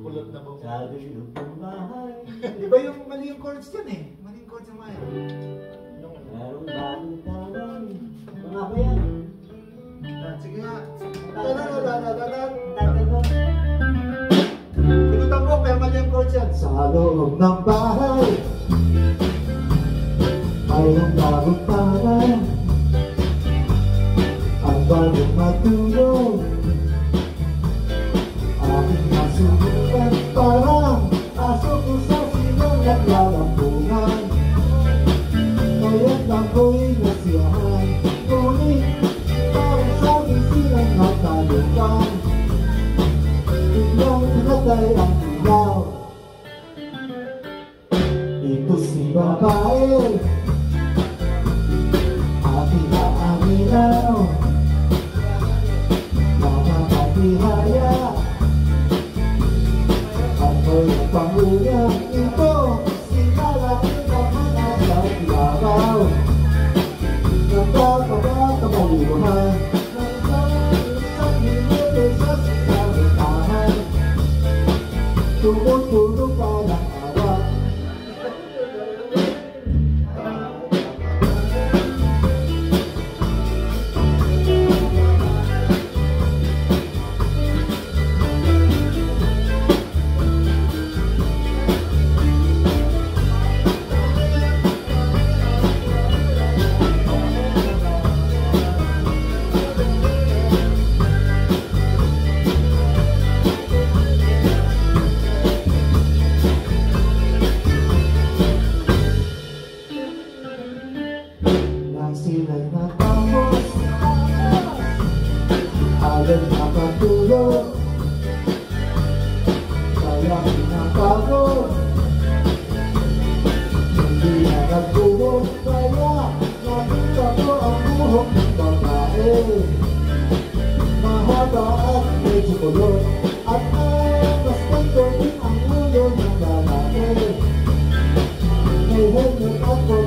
Pupulot na po. Sa loob ng bahay. Iba yung mali yung chords dyan eh. Mali yung chords yung Maya. Merong bagong taon. Mga ba yan? Sige nga. Tatanong. Pinutan ko, pero mali yung chords yan. Sa loob ng bahay, mayroong bagong taon. Ang bagong matulog, aking nasubukan. Parang aso ko sa silong naglalampungan. Kaya't ako'y nasiyahan, ngunit parang sabi silang natalukan. Biglang nagatay ang ilaw. Ito si babae, aking naaminaw. Nakakatihaya at may pangulang ito. Sinalaki ka mga sa ibabaw. Nagkakabakabalihan ng isang minuto sa sasabitahan. Tumutulog ka ng awat. Sila'y natapos, agad nakatulog. Kaya pinapagod, hindi na nagbuhok. Kaya nakita ko ang buhok ng babae, mahaba at medyo kulot. At mas ganito din ang ulo ng lalaki. May helmet ako